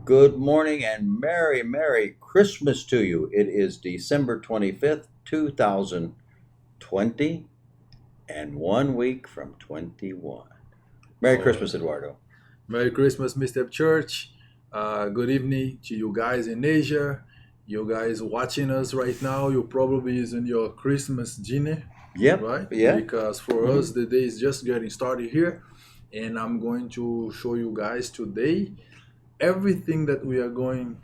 Good morning and Merry Christmas to you. It is December 25th, 2020, and 1 week from 21. Merry Oh, Christmas, Eduardo. Merry Christmas, Mr. Church. Good evening to you guys in Asia. You guys watching us right now, you probably is in your Christmas dinner, Yep, right? yeah. Because for hmm us, the day is just getting started here. And I'm going to show you guys today everything that we are going,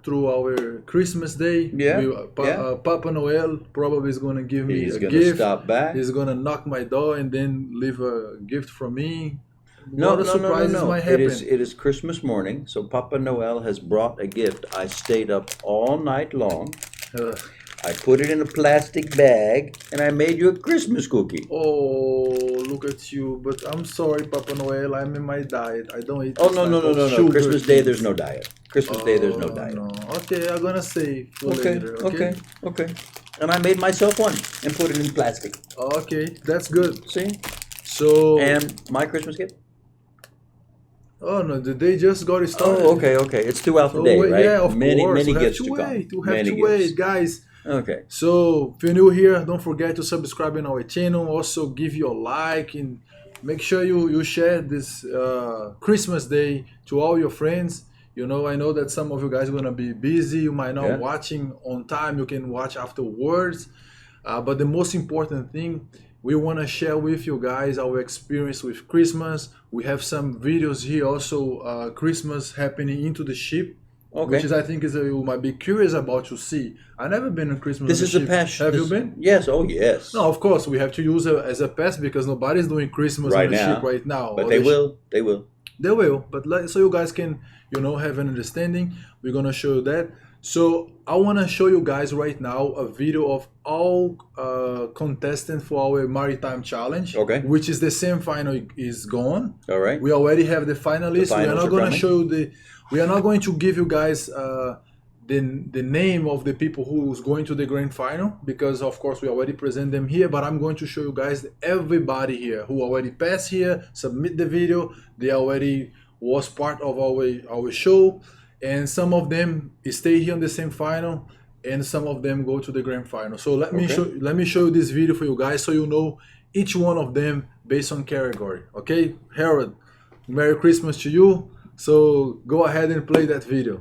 through our Christmas day. Yeah, yeah. Papa Noel probably is going to give me He's a going to gift. stop by. He's going to knock my door and then leave a gift for me. No, What a no, no, no, surprises no. might It is happen. it is Christmas morning, so Papa Noel has brought a gift. I stayed up all night long. Uh, I put it in a plastic bag, and I made you a Christmas cookie. oh, look at you. But I'm sorry, Papa Noel. I'm in my diet. I don't eat Oh, this no, no, type no, of no, no. sugar Christmas Day, there's things. no diet. Christmas Day, there's no Oh, diet. no. Okay, I'm gonna save for Okay, later, okay, okay? okay. And I made myself one and put it in plastic. Okay, that's good. See? So, And my Christmas gift? oh no, the day just got started. Oh, okay, okay. It's throughout the So, day, yeah, right? of Many, course. many We have gifts to to come. wait. We have Many to gifts. wait, guys. Okay. So if you're new here, don't forget to subscribe in our channel. Also give your like and make sure you share this Christmas day to all your friends. I know that some of you guys are gonna be busy. You might not Yeah. watching on time. You can watch afterwards. But the most important thing, we want to share with you guys our experience with Christmas. We have some videos here also, Christmas happening into the ship, which Okay. is I think is you might be curious about to see. I never been on Christmas on This the is the ship. past. Have you been? Yes, oh, yes. No, of course we have to use it as a pass because nobody's doing Christmas on Right the ship now. right now. But Or they the will. They will. they will, but so you guys can, have an understanding. We're gonna show you that. So I wanna show you guys right now a video of all contestants for our Maritime Challenge, Okay. which is the semi-final is gone. All right. We already have the finalists. We are finals not are gonna coming. show the. We are not going to give you guys the name of the people who's going to the grand final because of course we already present them here. But I'm going to show you guys everybody here who already passed here, submit the video. They already was part of our show, and some of them stay here on the same final, and some of them go to the grand final. So Okay. let me show you this video for you guys so you know each one of them based on category. Okay, Harold, Merry Christmas to you. So go ahead and play that video.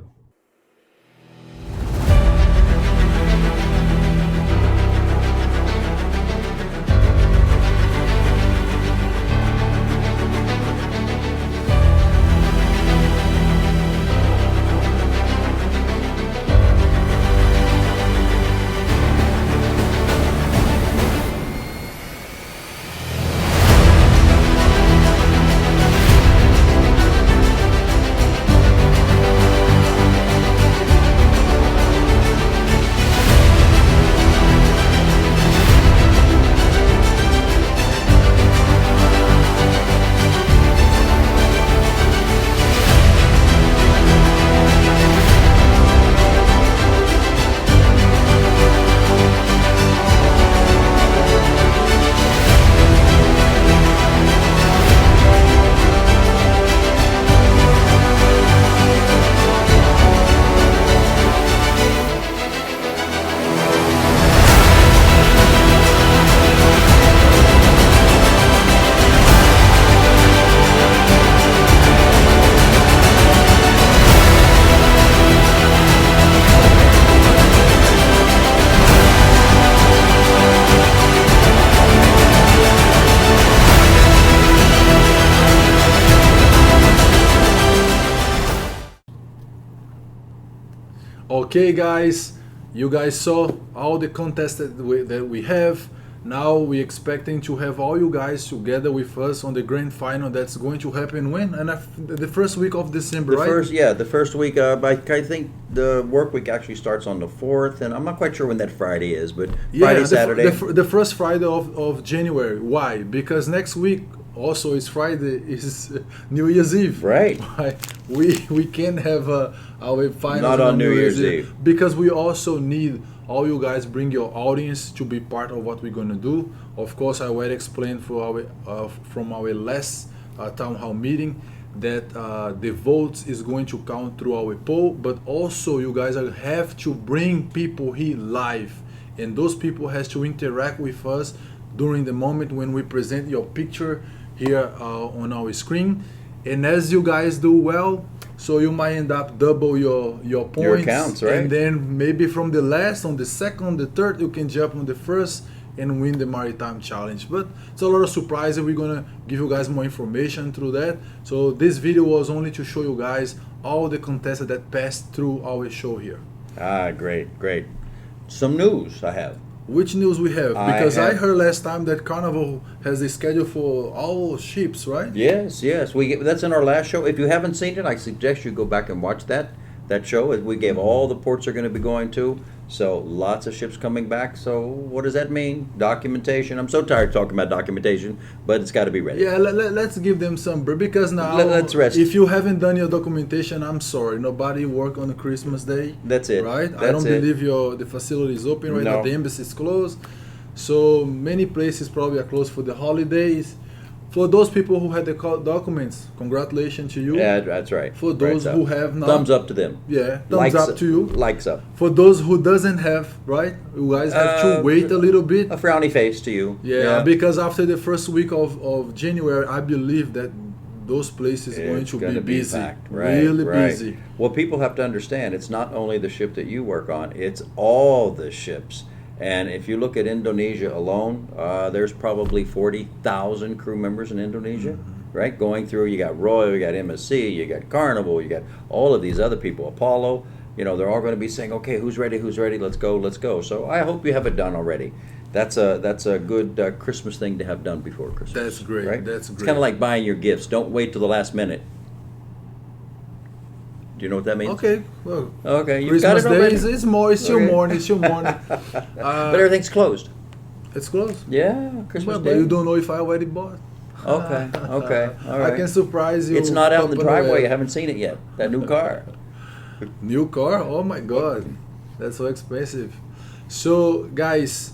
Okay, guys, you guys saw all the contests that we have. Now we're expecting to have all you guys together with us on the grand final that's going to happen when? And the first week of December, The right? first, yeah, the first week. I think the work week actually starts on the 4th, and I'm not quite sure when that Friday is, but Friday, Saturday. The first Friday of January. Why? Because next week also is Friday, is New Year's Eve. Right. Why? We can have our finals Not on New Year's Eve. because we also need all you guys bring your audience to be part of what we're gonna do. Of course, I already explained for our from our last town hall meeting that the votes is going to count through our poll, but also you guys have to bring people here live, and those people has to interact with us during the moment when we present your picture here on our screen. And as you guys do well, so you might end up double your points, your accounts, right? And then maybe from the last, on the second, the third, you can jump on the first and win the Maritime Challenge. But it's a lot of surprises. We're gonna give you guys more information through that. So this video was only to show you guys all the contestants that passed through our show here. Ah, great. Some news I have. Which news we have? Because I heard last time that Carnival has a schedule for all ships, right? Yes. That's in our last show. If you haven't seen it, I suggest you go back and watch that show. We gave all the ports are going to be going to. So lots of ships coming back. So what does that mean? Documentation. I'm so tired of talking about documentation, but it's got to be ready. Yeah, let's give them some, because now let's rest. If you haven't done your documentation, I'm sorry, nobody work on Christmas Day. That's it. Right? That's I don't it. believe the facility is open right No. now. The embassy is closed. So many places probably are closed for the holidays. For those people who had the documents, congratulations to you. Yeah, that's right. For those who have not, thumbs up to them. Yeah, thumbs Likes up to you. Likes up. For those who doesn't have, right, you guys have to wait a little bit. A frowny face to you. Yeah, because after the first week of January, I believe that those places are going to be busy, packed. Right, really right. busy. Well, people have to understand, it's not only the ship that you work on, it's all the ships. And if you look at Indonesia alone, there's probably 40,000 crew members in Indonesia, right? Going through, you got Royal, you got MSC, you got Carnival, you got all of these other people, Apollo. You know, they're all going to be saying, okay, who's ready, let's go. So I hope you have it done already. That's a good Christmas thing to have done before Christmas. That's great. Right? That's great. It's kind of like buying your gifts. Don't wait till the last minute. Do you know what that means? Okay, well, okay, you Christmas got it already. Day it's still morning. But everything's closed. It's closed. Yeah, Christmas But Day. you don't know if I already bought. Okay, all right. I can surprise you. It's not out in the Papa driveway. Noel. You haven't seen it yet. That new car. New car? Oh my god, that's so expensive. So guys,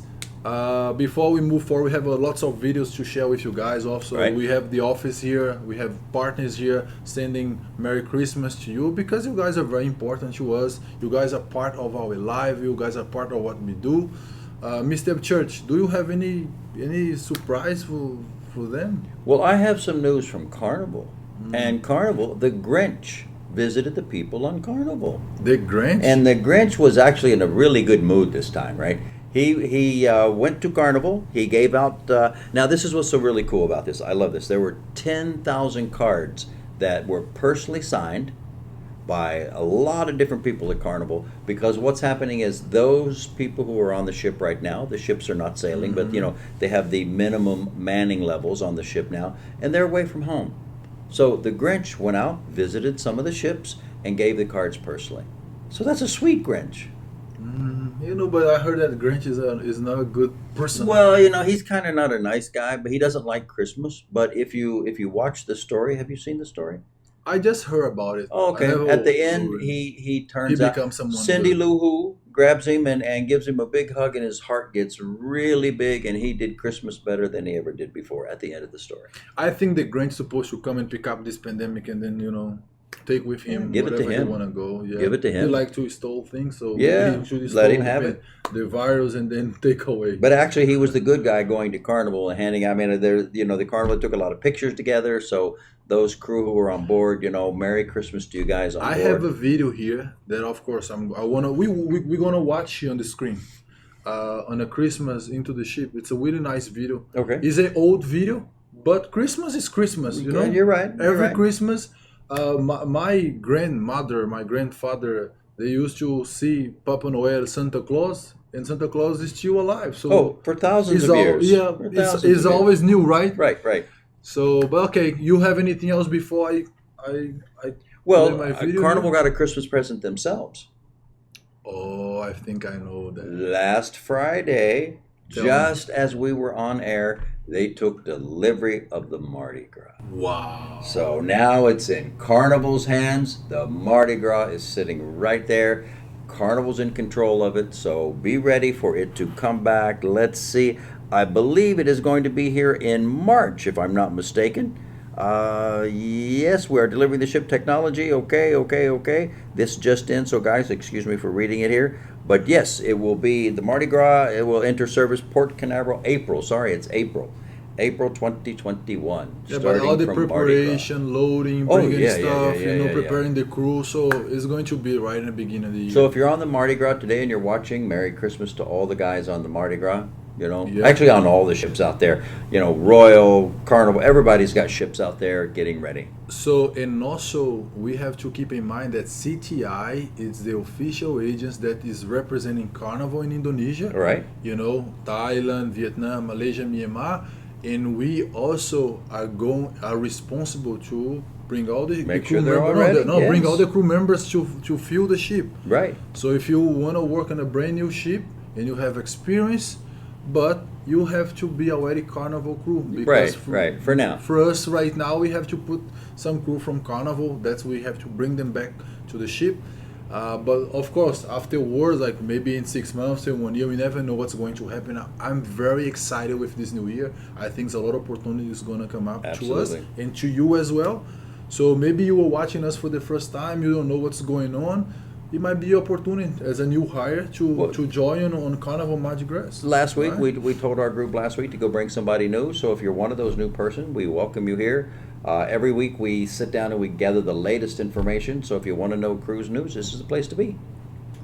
before we move forward, we have lots of videos to share with you guys. Also, Right. we have the office here, we have partners here sending Merry Christmas to you, because you guys are very important to us. You guys are part of our life. You guys are part of what we do. Mr. Church, do you have any surprise for them? Well, I have some news from Carnival. And Carnival, the Grinch visited the people on Carnival. The Grinch? And the Grinch was actually in a really good mood this time, right? He went to Carnival. He gave out. Now, this is what's so really cool about this. I love this. There were 10,000 cards that were personally signed by a lot of different people at Carnival, because what's happening is those people who are on the ship right now, the ships are not sailing, but you know, they have the minimum manning levels on the ship now, and they're away from home. So the Grinch went out, visited some of the ships, and gave the cards personally. So that's a sweet Grinch. You know, but I heard that Grinch is not a good person. Well, you know, he's kind of not a nice guy, but he doesn't like Christmas. But if you watch the story, have you seen the story? I just heard about it. Oh, okay. At the end, he turns out becomes someone Cindy good. Lou Who grabs him and gives him a big hug, and his heart gets really big, and he did Christmas better than he ever did before at the end of the story. I think the Grinch supposed to come and pick up this pandemic and then, you know, take with him Give it to wherever him. he want to go. Yeah. Give it to him. He like to steal things, so Yeah, he should let him steal have it. the virus and then take away. But actually, he was the good guy going to Carnival and handing. I mean, there, you know, the Carnival took a lot of pictures together. So those crew who were on board, you know, Merry Christmas to you guys on board. I have a video here that, of course, we're gonna watch here on the screen. On a Christmas into the ship. It's a really nice video. Okay. It's an old video, but Christmas is Christmas. You know, You're right. Every Christmas, my grandmother, my grandfather, they used to see Papa Noel, Santa Claus, and Santa Claus is still alive. So for thousands of years. Yeah, For thousands of it's years. always new, right? Right. So, but okay, you have anything else before I Well, play my video Carnival here? got a Christmas present themselves. Oh, I think I know that. Last Friday, Tell me. just as we were on air, they took delivery of the Mardi Gras. Wow. So now it's in Carnival's hands. The Mardi Gras is sitting right there. Carnival's in control of it, so be ready for it to come back. Let's see. I believe it is going to be here in March, if I'm not mistaken. Yes, we are delivering the ship technology. Okay, okay, okay. This just in, so guys, excuse me for reading it here. But yes, it will be the Mardi Gras. It will enter service Port Canaveral April. Sorry, it's April. April 2021. Yeah, but all Starting the from Mardi Gras. preparation, loading, Oh, bringing yeah, stuff, yeah. preparing the crew. So it's going to be right in the beginning of the year. So if you're on the Mardi Gras today and you're watching, Merry Christmas to all the guys on the Mardi Gras. Yeah. Actually on all the ships out there. Royal, Carnival, everybody's got ships out there getting ready. So, and also we have to keep in mind that CTI is the official agents that is representing Carnival in Indonesia. Right. Thailand, Vietnam, Malaysia, Myanmar, and we also are responsible to bring all the Make crew sure they're all members. ready, Bring yes. all the crew members to fuel the ship. Right. So if you want to work on a brand new ship and you have experience, but you have to be already Carnival crew. Because Right. For now. For us right now, we have to put some crew from Carnival. We have to bring them back to the ship. But of course, afterwards, like maybe in 6 months or 1 year, we never know what's going to happen. I'm very excited with this new year. I think a lot of opportunities going to come up to us and to you as well. So maybe you were watching us for the first time, you don't know what's going on. It might be an opportunity as a new hire to join on Carnival Mardi Gras. Last week, right? we told our group last week to go bring somebody new. So if you're one of those new person, we welcome you here. Every week we sit down and we gather the latest information. So if you want to know cruise news, this is the place to be.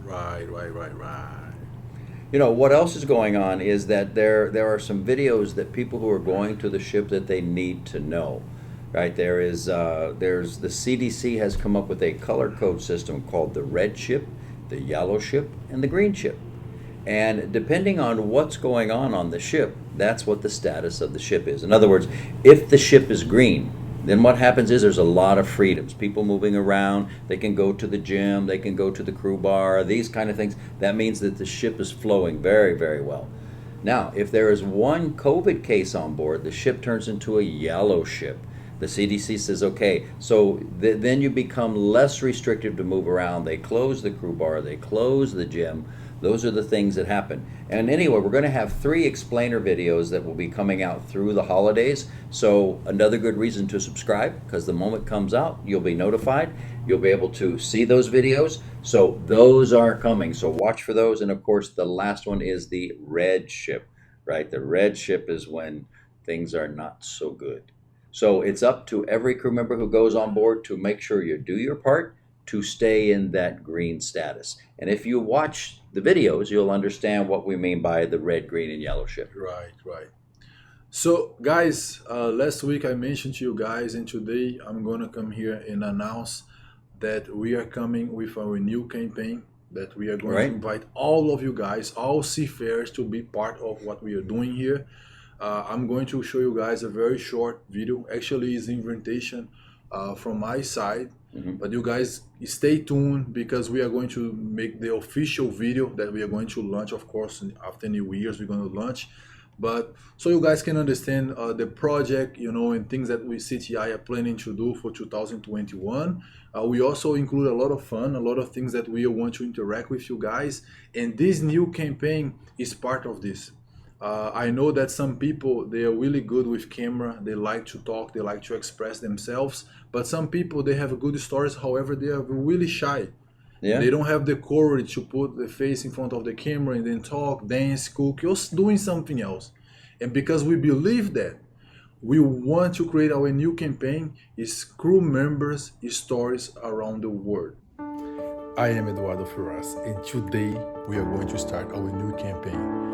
Right. What else is going on is that there are some videos that people who are going to the ship that they need to know. Right, there's the CDC has come up with a color code system called the red ship, the yellow ship, and the green ship. And depending on what's going on the ship, that's what the status of the ship is. In other words, if the ship is green, then what happens is there's a lot of freedoms. People moving around, they can go to the gym, they can go to the crew bar, these kind of things. That means that the ship is flowing very, very well. Now, if there is one COVID case on board, the ship turns into a yellow ship. The CDC says, okay, so then you become less restrictive to move around. They close the crew bar, they close the gym. Those are the things that happen. And anyway, we're going to have 3 explainer videos that will be coming out through the holidays. So another good reason to subscribe, because the moment it comes out, you'll be notified. You'll be able to see those videos. So those are coming. So watch for those. And of course, the last one is the red ship, right? The red ship is when things are not so good. So it's up to every crew member who goes on board to make sure you do your part to stay in that green status. And if you watch the videos, you'll understand what we mean by the red, green, and yellow ship. Right. So guys, last week I mentioned to you guys, and today I'm going to come here and announce that we are coming with our new campaign, that we are going to invite all of you guys, all seafarers, to be part of what we are doing here. I'm going to show you guys a very short video. Actually, it's an invitation from my side, but you guys stay tuned, because we are going to make the official video that we are going to launch, of course, after New Year's we're going to launch. But so you guys can understand the project, and things that we CTI are planning to do for 2021. We also include a lot of fun, a lot of things that we want to interact with you guys, and this new campaign is part of this. I know that some people, they are really good with camera, they like to talk, they like to express themselves, but some people, they have good stories, however, they are really shy. Yeah. They don't have the courage to put the face in front of the camera and then talk, dance, cook, or doing something else. And because we believe that, we want to create our new campaign, is Crew Members Stories Around the World. I am Eduardo Ferraz, and today we are going to start our new campaign.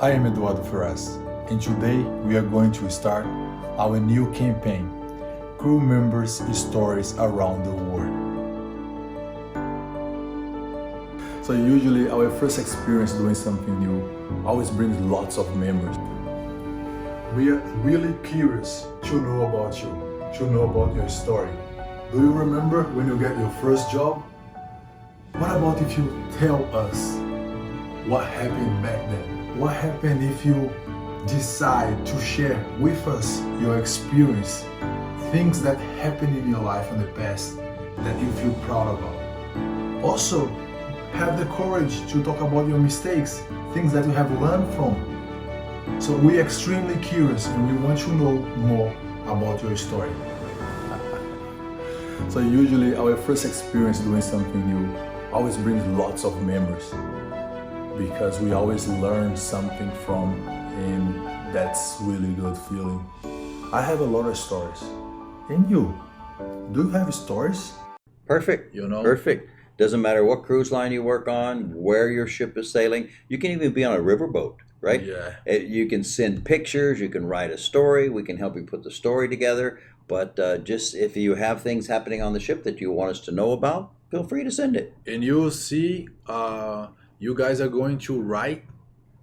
I am Eduardo Ferraz, and today we are going to start our new campaign, Crew Members Stories Around the World. So usually our first experience doing something new always brings lots of memories. We are really curious to know about you, to know about your story. Do you remember when you get your first job? What about if you tell us what happened back then? What happened if you decide to share with us your experience, things that happened in your life in the past that you feel proud about? Also, have the courage to talk about your mistakes, things that you have learned from. So we're extremely curious and we want to know more about your story. So usually our first experience doing something new always brings lots of memories because we always learn something from, and that's really good feeling. I have a lot of stories. And you? Do you have stories? Perfect. You know? Perfect. Doesn't matter what cruise line you work on, where your ship is sailing. You can even be on a riverboat, right? Yeah. You can send pictures. You can write a story. We can help you put the story together. But just if you have things happening on the ship that you want us to know about, feel free to send it. And you'll see, you guys are going to write.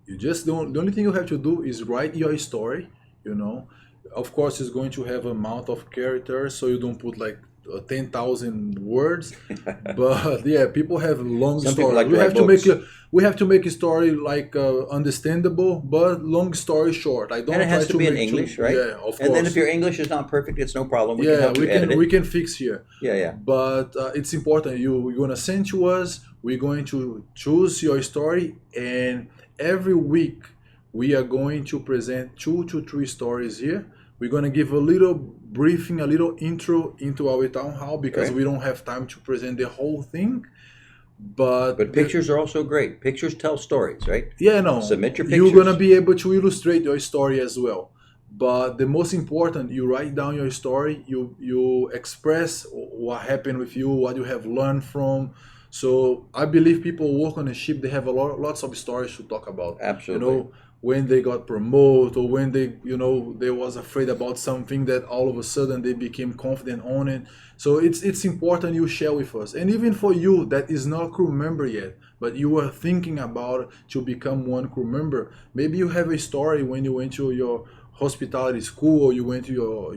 You just don't. The only thing you have to do is write your story. You know, of course, it's going to have an amount of characters, so you don't put like 10,000 words. But yeah, people have long Some people stories. like We to write have to books. we have to make a story like understandable, but long story short. I don't. And it has try to be in make English, too, right? Yeah, of course. And then if your English is not perfect, it's no problem. We can Yeah, help you edit it. we can fix here. Yeah, yeah. But it's important. You're gonna send to us. We're going to choose your story, and every week we are going to present 2 to 3 stories here. We're gonna give a little briefing, a little intro into our town hall because Right. we don't have time to present the whole thing. But Pictures are also great. Pictures tell stories, right? yeah, no. Submit your You're pictures. gonna be able to illustrate your story as well. But the most important, you write down your story. You express what happened with you, what you have learned from. So I believe people work on a ship. They have lots of stories to talk about. Absolutely. You know, when they got promoted or when they was afraid about something that all of a sudden they became confident on it. So it's important you share with us. And even for you that is not a crew member yet, but you are thinking about to become one crew member, maybe you have a story when you went to your hospitality school or you went to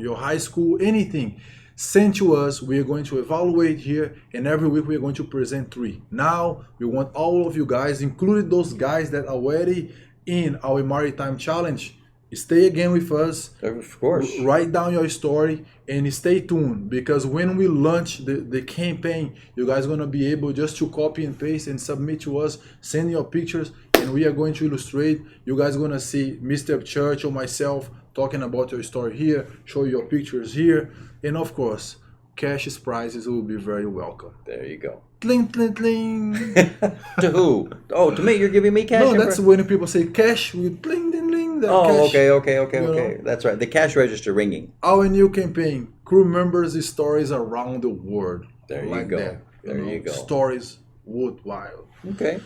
your high school, anything. Send to us. We are going to evaluate here, and every week we are going to present 3. Now we want all of you guys, including those guys that are already in our Maritime Challenge, stay again with us. Of course. Write down your story and stay tuned, because when we launch the campaign, you guys are going to be able just to copy and paste and submit to us, send your pictures, and we are going to illustrate. You guys are going to see Mr. Church or myself talking about your story here, show your pictures here, and of course, cash prizes will be very welcome. There you go. Tling, tling, tling. To who? Oh, to me. You're giving me cash. No, that's when people say cash with bling, ding, ding. That Oh, cash, okay. you know. That's right. The cash register ringing. Our new campaign, crew members' stories around the world. There you Like go. that, There you go. Stories worthwhile. Okay.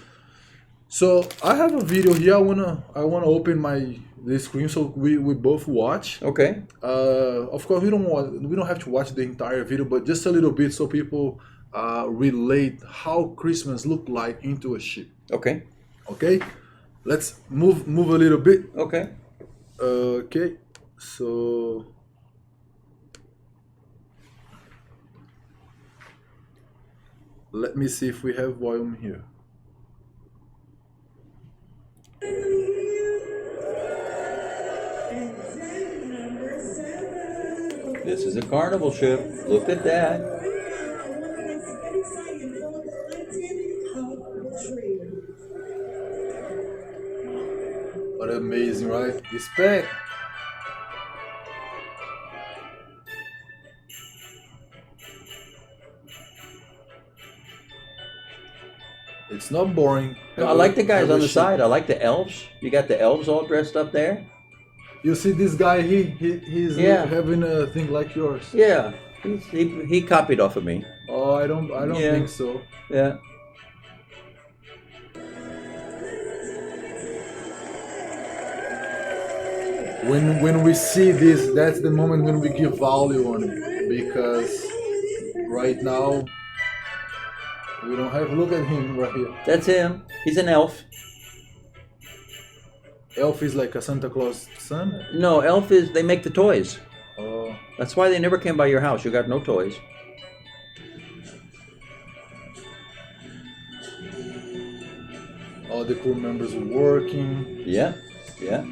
So I have a video here. I wanna open the screen so we both watch. Okay. Of course we don't have to watch the entire video, but just a little bit so people relate how Christmas look like into a ship. Okay. Okay, let's move a little bit. Okay. Okay, so let me see if we have volume here. This is a carnival ship. Look at that. What amazing, right? Respect. It's not boring. I like the guys Have a on the ship. side. I like the elves. You got the elves all dressed up there. You see this guy? He's Yeah. having a thing like yours. Yeah. He copied off of me. Oh, I don't Yeah. think so. Yeah. When we see this, that's the moment when we give value on it, because right now we don't have. Look at him right here. That's him. He's an elf. Elf is like a Santa Claus son. No, elf is they make the toys. Oh, That's why they never came by your house. You got no toys. all the crew members working. Yeah. Yeah.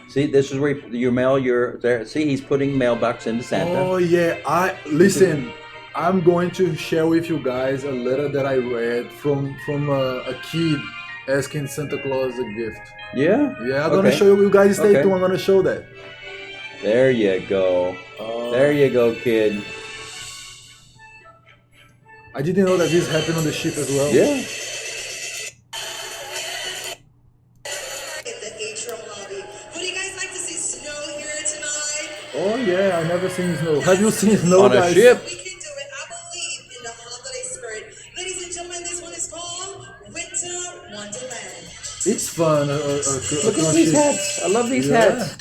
See, this is where your mail. Your there. See, he's putting mailbox into Santa. Oh yeah, I listen. I'm going to share with you guys a letter that I read from a kid asking Santa Claus a gift. Yeah? Yeah, I'm gonna show you. You guys stay Okay. tuned. I'm gonna show that. There you go. There you go, kid. I didn't know that this happened on the ship as well. Yeah. The atrium lobby. Would you guys like to see snow here tonight? Oh yeah, I never seen snow. Have you seen snow, On a guys? ship? We can do it, I believe, in the holiday spirit. Ladies and gentlemen, this one is called Winter Wonderland. It's fun. Look at these hats. I love these hats.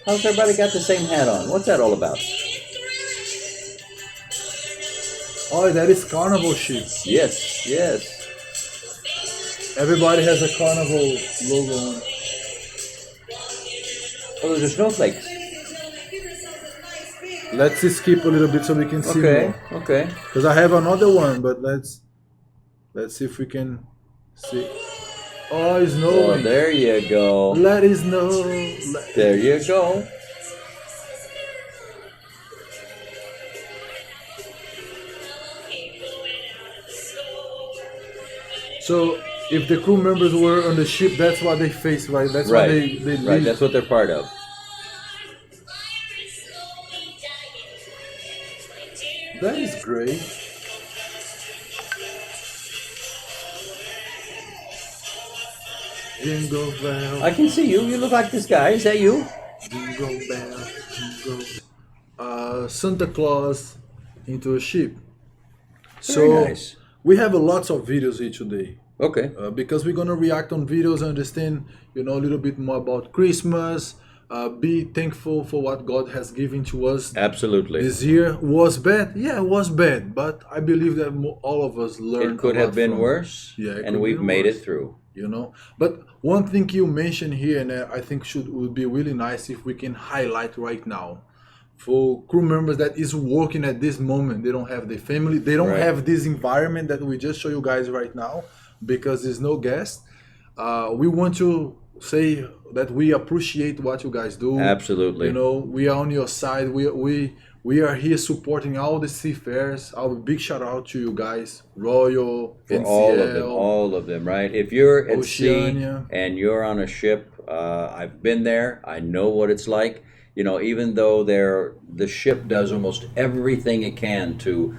How's everybody got the same hat on? What's that all about? Oh, that is carnival ship. Yes, yes. Everybody has a carnival logo on it. Oh, those are snowflakes. Let's skip a little bit so we can see Okay, more. okay. Because I have another one, but let's see if we can see. Oh, it's Oh, snowing. there you go. Let it snow. There you go. So if the crew members were on the ship, that's what they face, right? That's what they Right, live. that's what they're part of. That is great. Jingle bell, I can see you. You look like this guy. Is that you? jingle bell, jingle. Santa Claus into a ship. Very nice. we have lots of videos here today. Okay. Because we're gonna react on videos, understand, a little bit more about Christmas. Be thankful for what God has given to us. Absolutely. This year was bad. Yeah, it was bad, but I believe that all of us learned. It could a have lot been from worse. Yeah, it could and we've be made worse. it through. But one thing you mentioned here, and I think would be really nice if we can highlight right now, for crew members that is working at this moment. They don't have their family. They don't Right. have this environment that we just show you guys right now because there's no guest. We want to say that we appreciate what you guys do. Absolutely. We are on your side. We are here supporting all the seafarers. Our big shout out to you guys, Royal, For NCL, all of them, right? If you're at Oceania. sea and you're on a ship, I've been there. I know what it's like. Even though the ship does almost everything it can to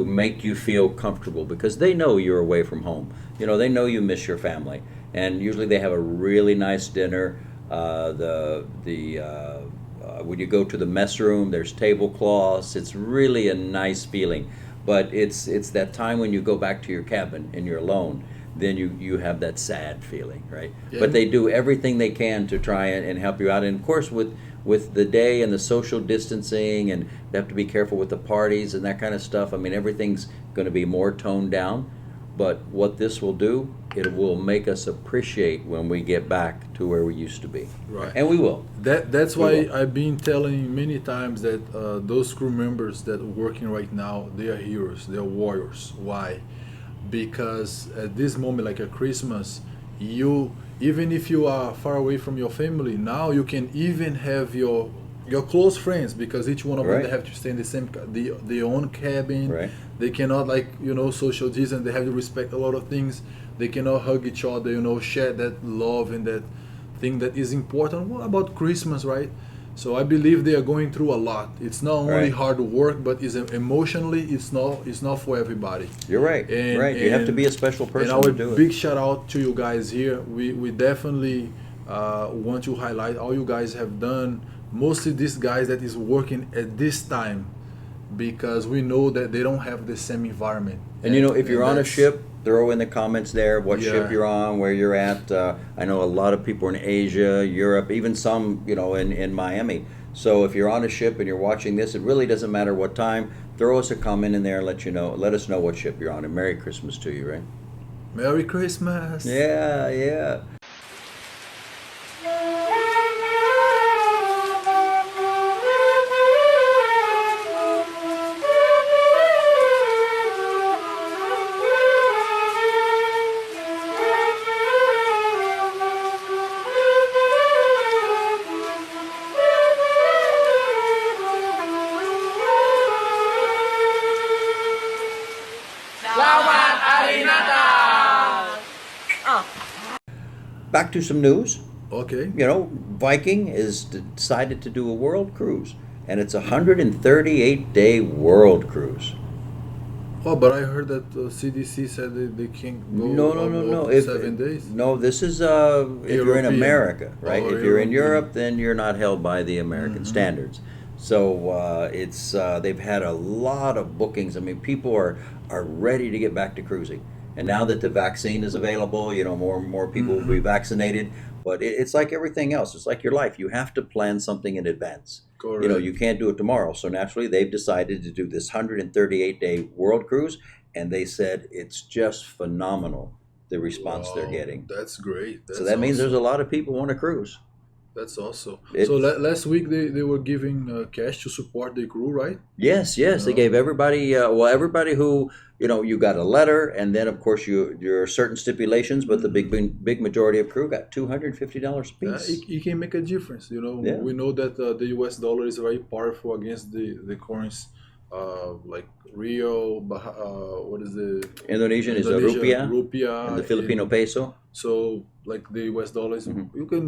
make you feel comfortable because they know you're away from home. They know you miss your family, and usually they have a really nice dinner. When you go to the mess room, there's tablecloths. It's really a nice feeling. But it's that time when you go back to your cabin and you're alone, then you have that sad feeling, right? Yeah. But they do everything they can to try and help you out. And of course, with the day and the social distancing, and they have to be careful with the parties and that kind of stuff. I mean, everything's going to be more toned down. But what this will do, it will make us appreciate when we get back to where we used to be. Right. And we will. That's We why will. I've been telling many times that those crew members that are working right now, they are heroes, they are warriors. Why? Because at this moment, like at Christmas, even if you are far away from your family, now you can even have your close friends, because each one of them, Right. they have to stay in the same their own cabin. Right. They cannot social distance. They have to respect a lot of things. They cannot hug each other, share that love and that thing that is important. What about Christmas, right? So I believe they are going through a lot. It's not only Right. hard work, but emotionally, it's not for everybody. You're right. Right. You have to be a special person And our to do it. big shout out to you guys here. We definitely want to highlight all you guys have done. Mostly these guys that is working at this time, because we know that they don't have the same environment. And if you're on a that's- ship, throw in the comments there what Yeah. ship you're on, where you're at. I know a lot of people in Asia, Europe, even some, in Miami. So if you're on a ship and you're watching this, it really doesn't matter what time. Throw us a comment in there and let us know what ship you're on. And Merry Christmas to you, right? Merry Christmas. Yeah, yeah. Back to some news. Okay. You know, Viking is decided to do a world cruise, and it's a 138-day world cruise. Oh, but I heard that CDC said they can't go No. above 7 days. No, this is if you're in European. America, right? Oh, If you're in European. Europe, then you're not held by the American standards. So it's they've had a lot of bookings. I mean, people are ready to get back to cruising, and now that the vaccine is available, you know, more and more people will be vaccinated. But it's like everything else. It's like your life. You have to plan something in advance. Correct. You know, you can't do it tomorrow. So naturally, they've decided to do this 138-day world cruise, and they said it's just phenomenal, the response they're Wow, getting. That's great. So that means there's a lot of people want to cruise. That's awesome. It- So last week they were giving cash to support the crew, right? Yes, they gave everybody, everybody who, you know, you got a letter, and then of course your certain stipulations, but the big majority of crew got $250 a piece. It can make a difference. You know, Yeah. we know that the U.S. dollar is very powerful against the currency, like Rio. What is the Indonesian is a Indonesia, rupiah, and the Filipino peso. So like the U.S. dollars, Mhm. you can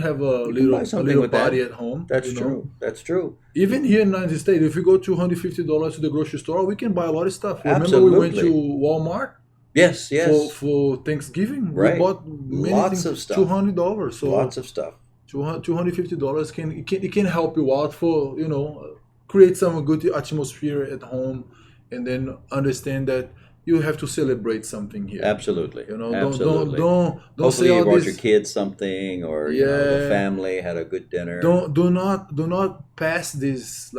have a can buy little something with that. party at home. That's you know? true. That's true. Even here in the United States, if we go $250 to the grocery store, we can buy a lot of stuff. Remember we went to Absolutely. Walmart Yes, for Thanksgiving. Right. We bought many Lots things, of stuff. $200. So Lots of stuff. $250 can help you out for, you know, create some good atmosphere at home, and then understand that you have to celebrate something here. Absolutely. You know, Absolutely. don't Hopefully say you all brought this. your kids something, or you know, the Yeah. family had a good dinner. Do not pass these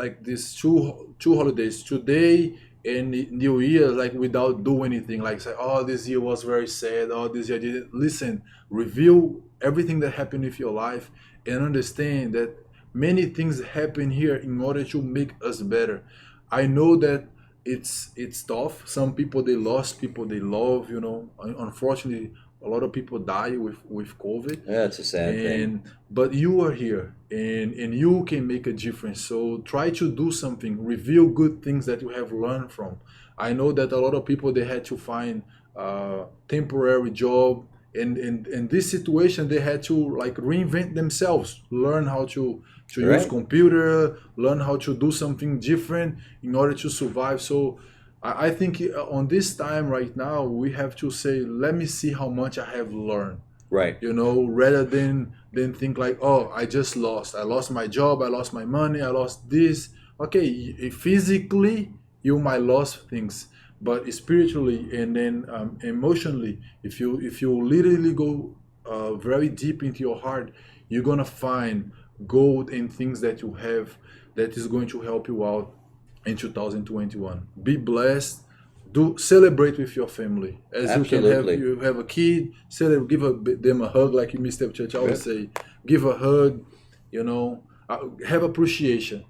two holidays, today and New Year, like without do anything, like say, oh, this year was very sad, oh, this year didn't listen. Review everything that happened with your life and understand that many things happen here in order to make us better. I know that it's tough. Some people, they lost people they love, you know. Unfortunately, a lot of people die with COVID. Yeah, it's a sad thing. But you are here, and you can make a difference. So try to do something. Reveal good things that you have learned from. I know that a lot of people, they had to find temporary job, and in this situation they had to like reinvent themselves, learn how to use Right. computer, learn how to do something different in order to survive. So I think on this time right now, we have to say, let me see how much I have learned. Right. You know, rather than think like, oh, I lost my job, I lost my money, I lost this. Okay, physically you might lose things, but spiritually and then emotionally, if you literally go very deep into your heart, you're gonna find gold in things that you have that is going to help you out in 2021. Be blessed. Do celebrate with your family as Absolutely. you have a kid. Celebrate, give them a hug, like Mr. Church always say. Give a hug, you know. Have appreciation,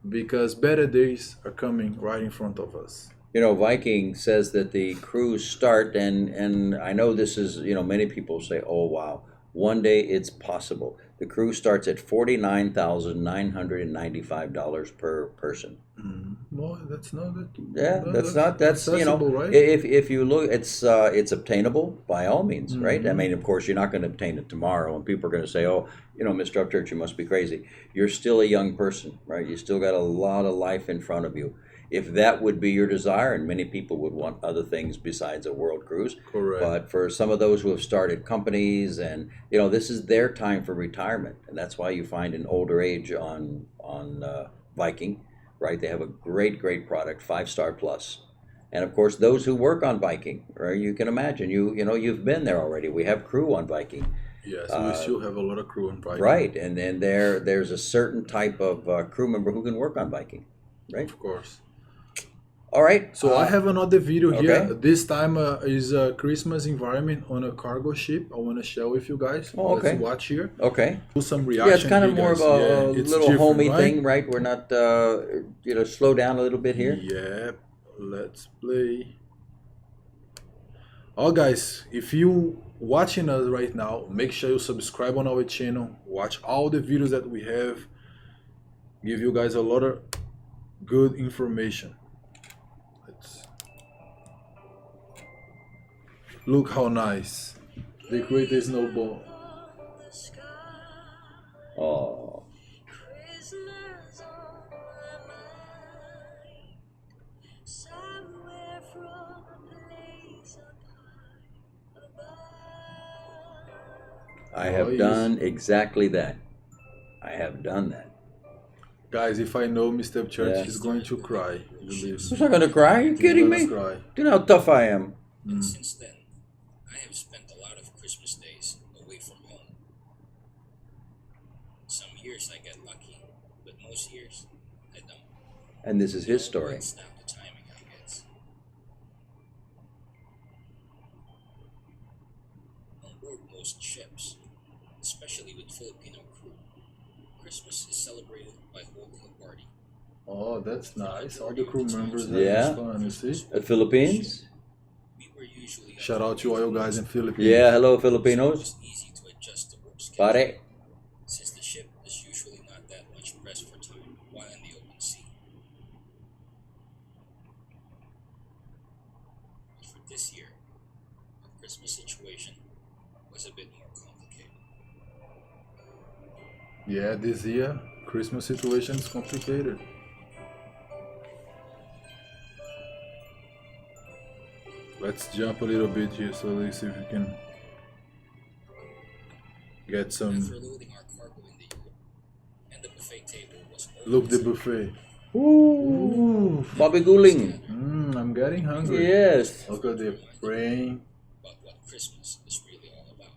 because better days are coming right in front of us. You know, Viking says that the cruise start, and I know this is, you know, many people say, oh, wow, one day it's possible. The cruise starts at $49,995 per person. No, that's not it. Yeah, that's you know, accessible, right? if you look, it's obtainable by all means, right? I mean, of course, you're not going to obtain it tomorrow, and people are going to say, oh, you know, Mr. Upchurch, you must be crazy. You're still a young person, right? You still got a lot of life in front of you. If that would be your desire, and many people would want other things besides a world cruise. Correct. But for some of those who have started companies, and you know, this is their time for retirement, and that's why you find an older age on Viking, right? They have a great product, 5-star plus. And of course, those who work on Viking, right? You can imagine, you know, you've been there already. We have crew on Viking. Yes, we still have a lot of crew on Viking. Right, and then there's a certain type of crew member who can work on Viking, right? Of course. All right. So I have another video here. okay. This time is a Christmas environment on a cargo ship. I want to share with you guys. Oh, okay. Let's watch here. Okay. Do some reaction. Yeah, it's kind of here, more guys. of a Yeah, it's little different, homey right? thing, right? We're not, you know, slow down a little bit here. Yeah, let's play. Oh, guys, if you watching us right now, make sure you subscribe on our channel. Watch all the videos that we have. Give you guys a lot of good information. Let's... Look how nice. They create a snowball. Oh, I have yes. done exactly that. I have done that. Guys, if I know Mr. Church, Yeah. he's going to cry. Believe Was me. I gonna cry? Are you kidding gonna me? cry. Do you know how tough I am? And since then, I have spent a lot of Christmas days away from home. Some years I get lucky, but most years I don't. And this is his story. It's down to timing, I guess. On board most ships, especially with Filipino crew, Christmas is celebrated by holding a party. Oh, that's nice. All the crew members having Yeah. fun, you see? At Philippines? We were usually Shout out to all you guys in Philippines. Yeah, hello It Filipinos. was easy to adjust the work schedule. Pare. Since the ship is usually not that much pressed for time while in the open sea. But for this year, our Christmas situation was a bit more complicated. Yeah, this year, Christmas situation is complicated. Let's jump a little bit here so let's see if we can get some. After loading our cargo in the Europe, and the buffet table was Look the always buffet. Ooh, Bobby Guling. I'm getting hungry. Yes. Look at the brain. about what Christmas is really all about.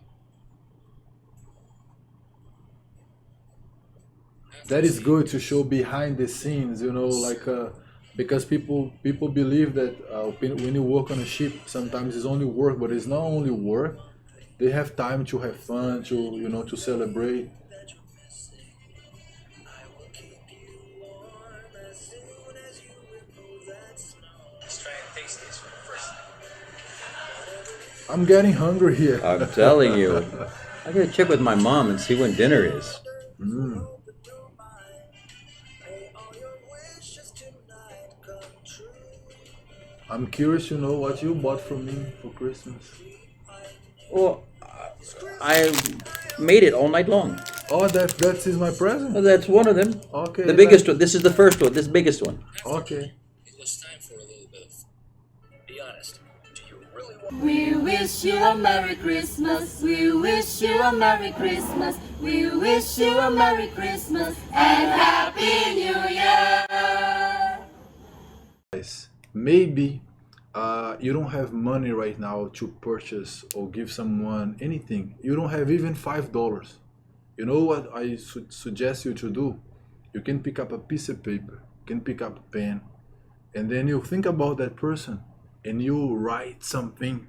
That is good to show behind the scenes, you know, like because people believe that when you work on a ship, sometimes it's only work, but it's not only work. They have time to have fun, to celebrate. Let's try and taste this for the first time. I'm getting hungry here. I'm telling you. I gotta check with my mom and see when dinner is. I'm curious to know what you bought for me for Christmas. Well, I made it all night long. Oh, that is my present. Well, that's one of them. Okay. The biggest one. This is the first one. This biggest one. Okay. It was time for a little bit of. Be honest. Do you really want? We wish you a Merry Christmas. We wish you a Merry Christmas. We wish you a Merry Christmas and Happy New Year. Guys, maybe you don't have money right now to purchase or give someone anything. You don't have even $5. You know what I suggest you to do? You can pick up a piece of paper, you can pick up a pen, and then you think about that person and you write something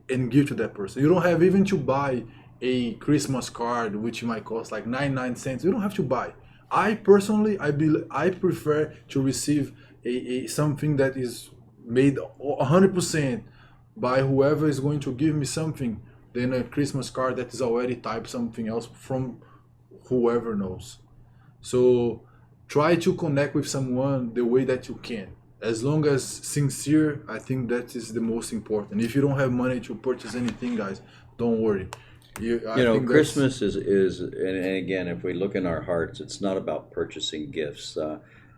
and give to that person. You don't have even to buy a Christmas card, which might cost like 99 cents. You don't have to buy. I personally, I prefer to receive a something that is made 100% by whoever is going to give me something than a Christmas card that is already typed something else from whoever knows. So try to connect with someone the way that you can. As long as sincere, I think that is the most important. If you don't have money to purchase anything, guys, don't worry. You know, Christmas is and again, if we look in our hearts, it's not about purchasing gifts.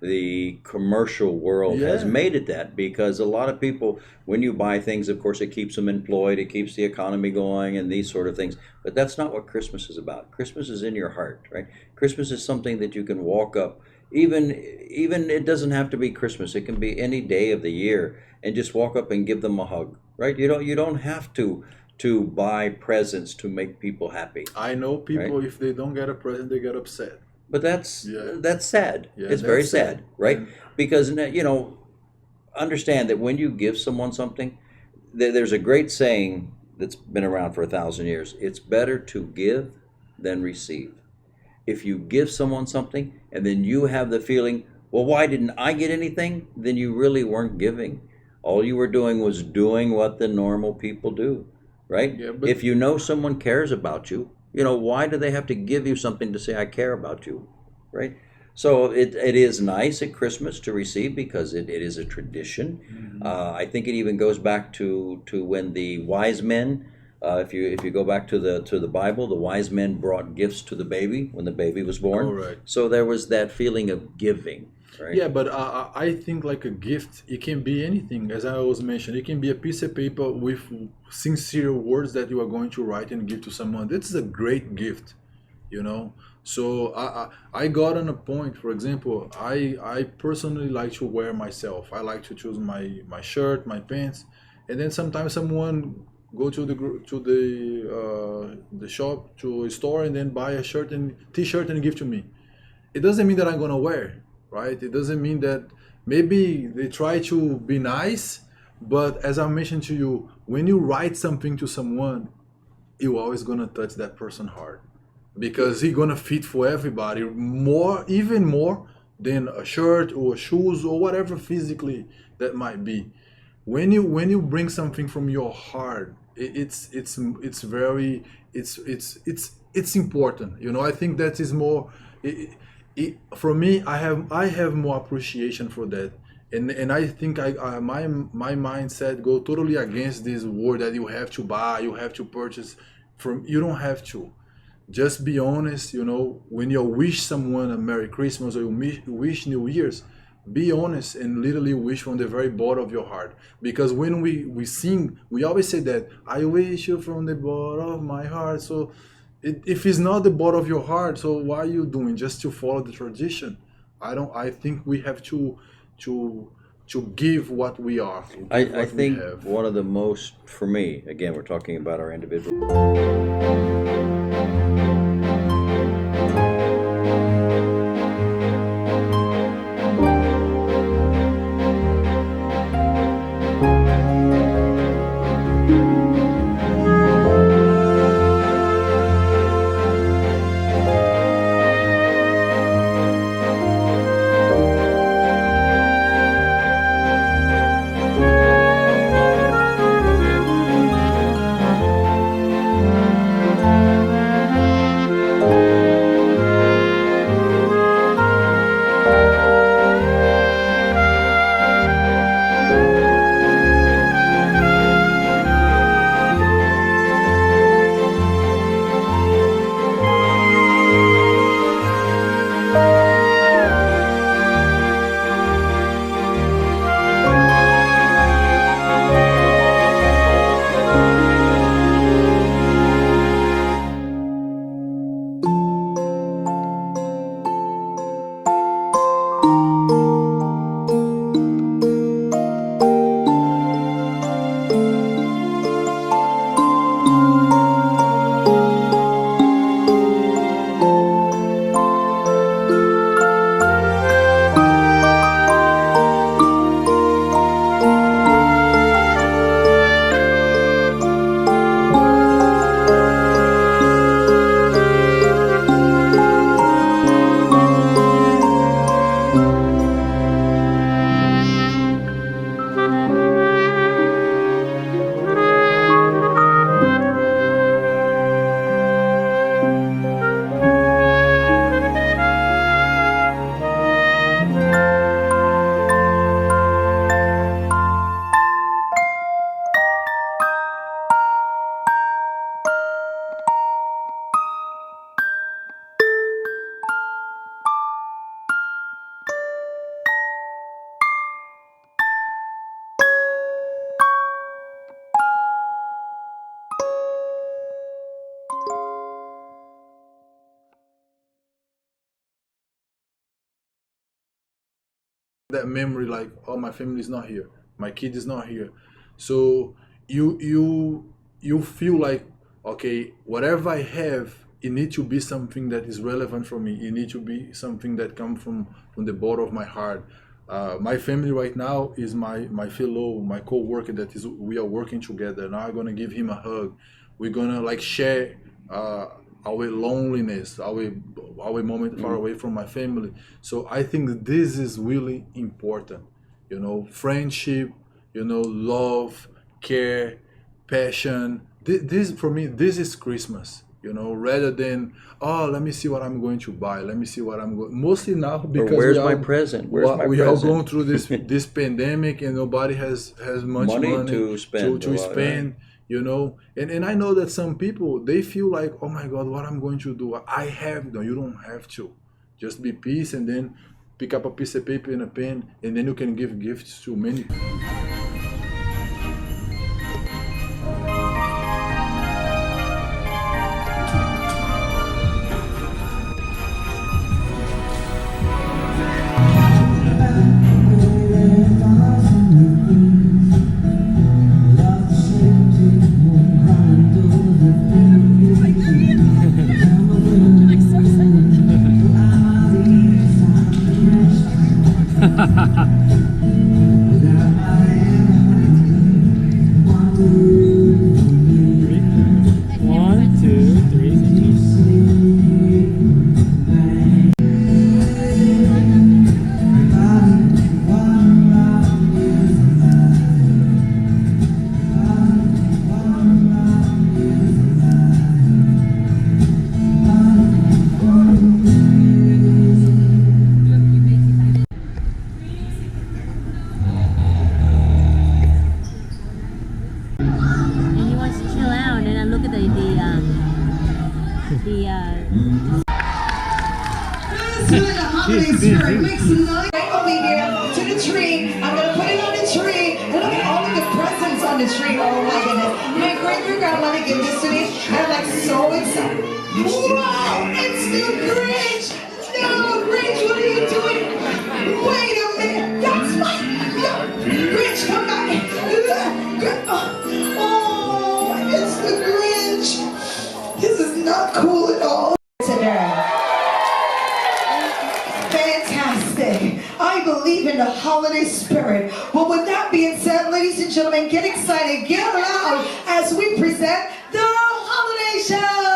The commercial world has made it that because a lot of people, when you buy things, of course, it keeps them employed, it keeps the economy going and these sort of things. But that's not what Christmas is about. Christmas is in your heart, right? Christmas is something that you can walk up, even it doesn't have to be Christmas. It can be any day of the year and just walk up and give them a hug, right? You don't have to buy presents to make people happy. I know people, right? if they don't get a present, they get upset. But that's sad. Yeah, it's very that's sad, right? Because, understand that when you give someone something, there's a great saying that's been around for 1,000 years. It's better to give than receive. If you give someone something and then you have the feeling, well, why didn't I get anything? Then you really weren't giving. All you were doing was doing what the normal people do, right? Yeah, but if you know someone cares about you, why do they have to give you something to say, I care about you, right? So it is nice at Christmas to receive because it is a tradition. I think it even goes back to when the wise men, if you go back to the Bible, the wise men brought gifts to the baby when the baby was born. Correct. So there was that feeling of giving, right? Yeah, but I think like a gift, it can be anything. As I was mentioned, it can be a piece of paper with sincere words that you are going to write and give to someone. That's a great gift, you know. So I got on a point. For example, I personally like to wear myself. I like to choose my shirt, my pants, and then sometimes someone go to the shop, to a store, and then buy a shirt and t-shirt and give to me. It doesn't mean that I'm gonna wear, right? It doesn't mean that maybe they try to be nice, but as I mentioned to you, when you write something to someone, you always gonna touch that person heart because he gonna fit for everybody more, even more than a shirt or shoes or whatever physically that might be. When you bring something from your heart, it's very it's important. You know, I think that is more. For me, I have more appreciation for that, and I think my mindset go totally against this word that you have to buy, you have to purchase. From you don't have to. Just be honest. You know, when you wish someone a Merry Christmas or you wish New Year's, be honest and literally wish from the very bottom of your heart. Because when we sing, we always say that I wish you from the bottom of my heart. So if it's not the bottom of your heart, so why are you doing just to follow the tradition? I think we have to give what we are. I what we think have. one of the most, for me, again, we're talking about our individual. That memory, like, oh, my family is not here, my kid is not here. So you feel like, okay, whatever I have, it needs to be something that is relevant for me. It needs to be something that comes from the bottom of my heart. My family right now is my fellow, my co-worker that is we are working together. Now I'm gonna give him a hug. We're gonna like share our loneliness, our moment far away from my family. So I think this is really important. You know, friendship, you know, love, care, passion. This for me, this is Christmas. you know, rather than, oh, let me see what I'm going to buy. Let me see what I'm going. Mostly now because where's my present? Where's my we are present? going through this pandemic, and nobody has much money to spend. to spend. You know, and I know that some people, they feel like, oh my God, what I'm going to do? I have. No, you don't have to. Just be peace, and then pick up a piece of paper and a pen, and then you can give gifts to many people. holiday spirit. Make some noise over here to the tree. I'm going to put it on the tree. And look at all of the presents on the tree. Oh my goodness. My great-grandmother gave this to me. And I'm like so excited. Wow, it's the Grinch. No, Grinch, what are you doing? Wait a minute. That's my... Grinch, come back. Oh, it's the Grinch. This is not cool at all. Today. Fantastic. I believe in the holiday spirit. Well, with that being said, ladies and gentlemen, get excited, get loud as we present the holiday show.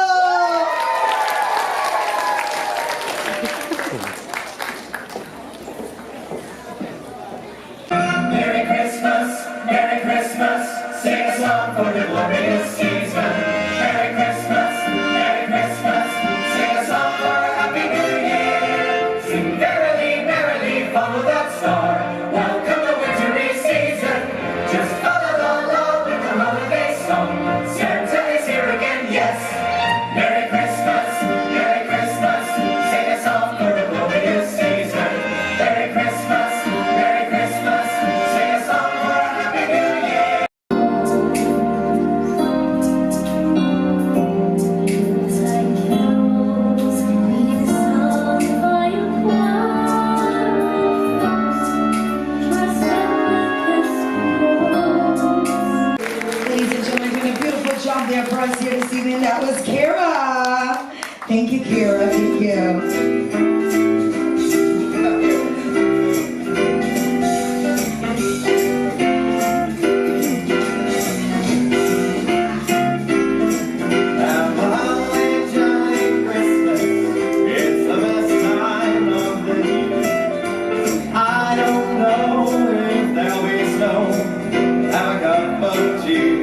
Merry Christmas, Merry Christmas, sing a song for the glorious season. Merry Christmas, Merry Christmas, sing a song for a happy new year. Sing merrily, merrily, follow that star. Welcome the wintry season. Just follow along with the holiday song. Santa is here again, yes. Merry Christmas, Merry Christmas, sing a song for the glorious season. Merry Christmas, Merry Christmas, sing a song for a happy new year. Ladies and gentlemen, doing a beautiful job there for us here this evening. That was Kara. Thank you, Kara. Thank you. Have a holly jolly Christmas. It's the best time of the year. I don't know if there'll be snow. Have a cup of cheer.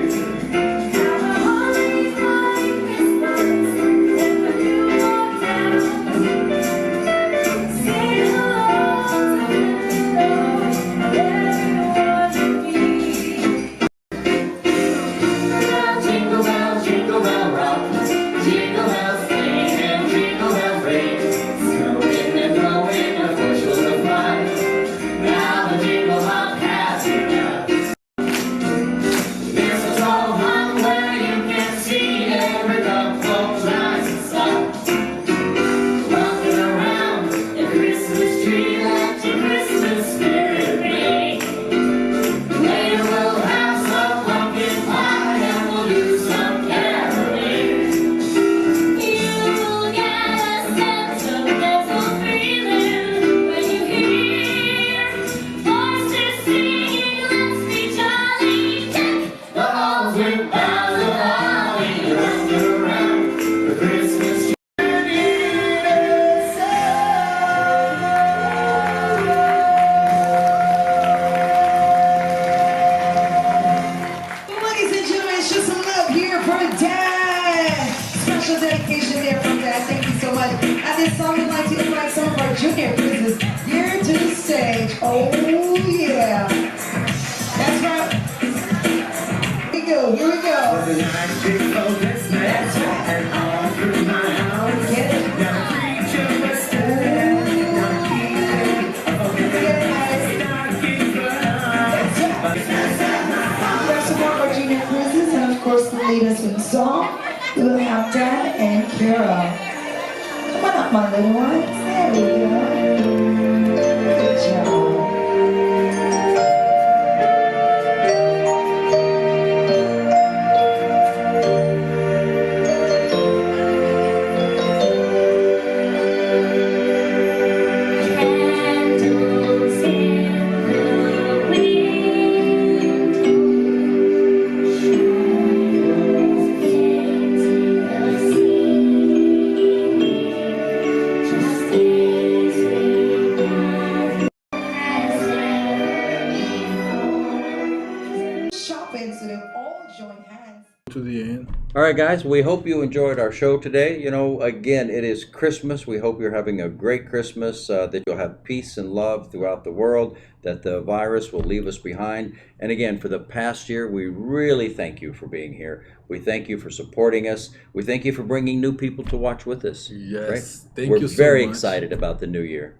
this song, we'd like to invite some of our junior quizzes here to the stage. Oh yeah. That's right. Here we go, here we go. That's right. Get it? There's some more of our junior quizzes, and of course the lead us with song. We will have Dan and Kira. Come on up, my little ones. There we go. Good job. Candles in the Shopping, so they'll all join hands. To the end. All right, guys, we hope you enjoyed our show today. You know, again, it is Christmas. We hope you're having a great Christmas, that you'll have peace and love throughout the world, that the virus will leave us behind. And again, for the past year, we really thank you for being here. We thank you for supporting us. We thank you for bringing new people to watch with us. Yes, right? thank We're you so very much. excited about the new year.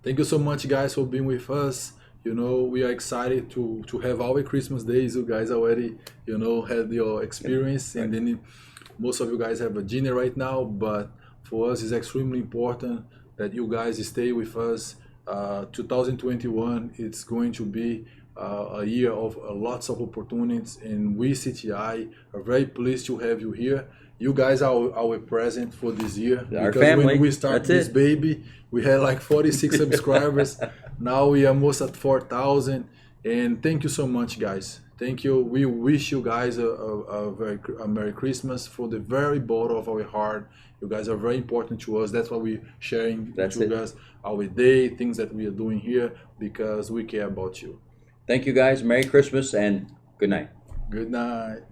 Thank you so much, guys, for being with us. You know, we are excited to have our Christmas days. You guys already, you know, had your experience, and then most of you guys have a dinner right now. But for us, it's extremely important that you guys stay with us. 2021, it's going to be a year of lots of opportunities, and we CTI are very pleased to have you here. You guys are our present for this year. Our because family. when we start That's this it. baby, we had like 46 subscribers. Now we are almost at 4,000, and thank you so much, guys. Thank you. We wish you guys a Merry Christmas from the very bottom of our heart. You guys are very important to us. That's why we're sharing That's to it. you guys our day, things that we are doing here, because we care about you. Thank you, guys. Merry Christmas and good night. Good night.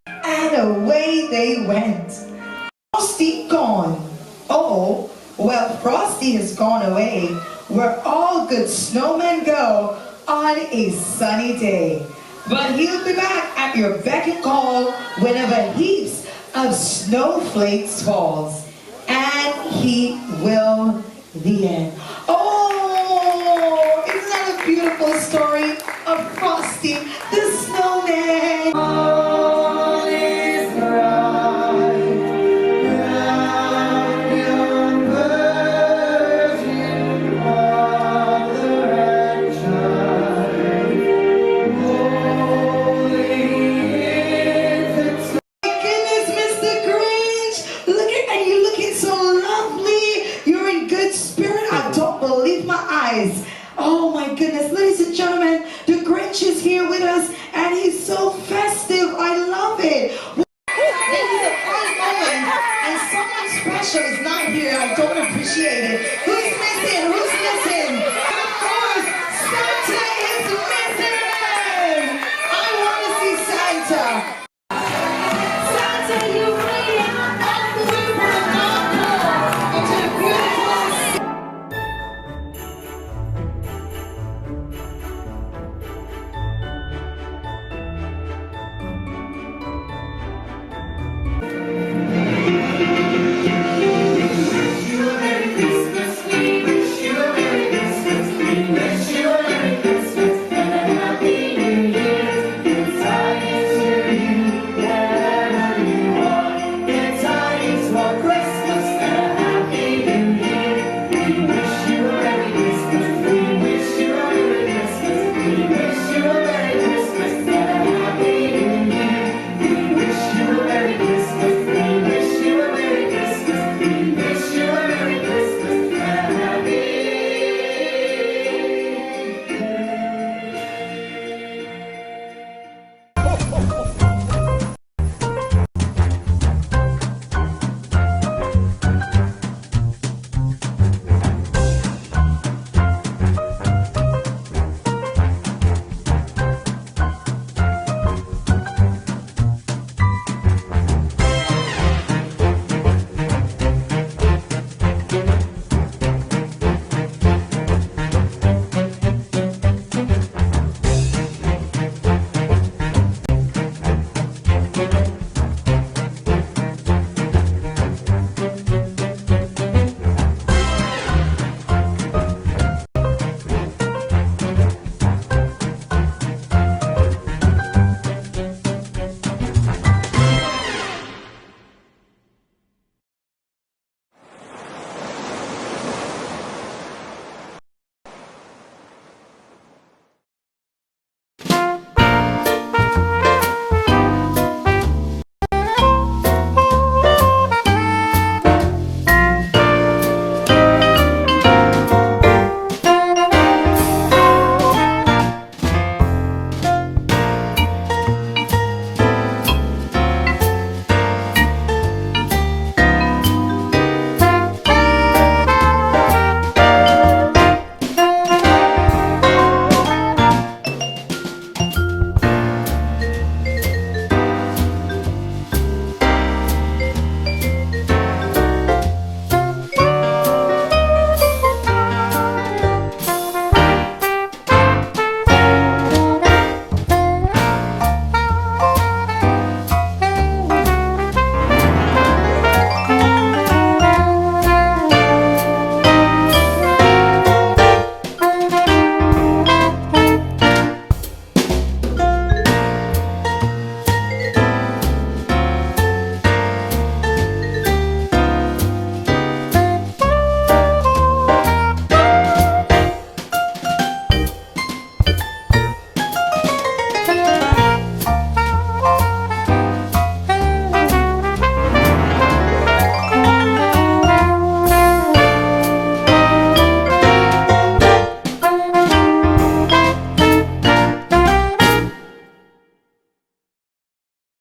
And away they went. Frosty gone. Oh, well, Frosty has gone away where all good snowmen go on a sunny day. But he'll be back at your beck and call whenever heaps of snowflakes falls. And he will the end. Oh, isn't that a beautiful story of Frosty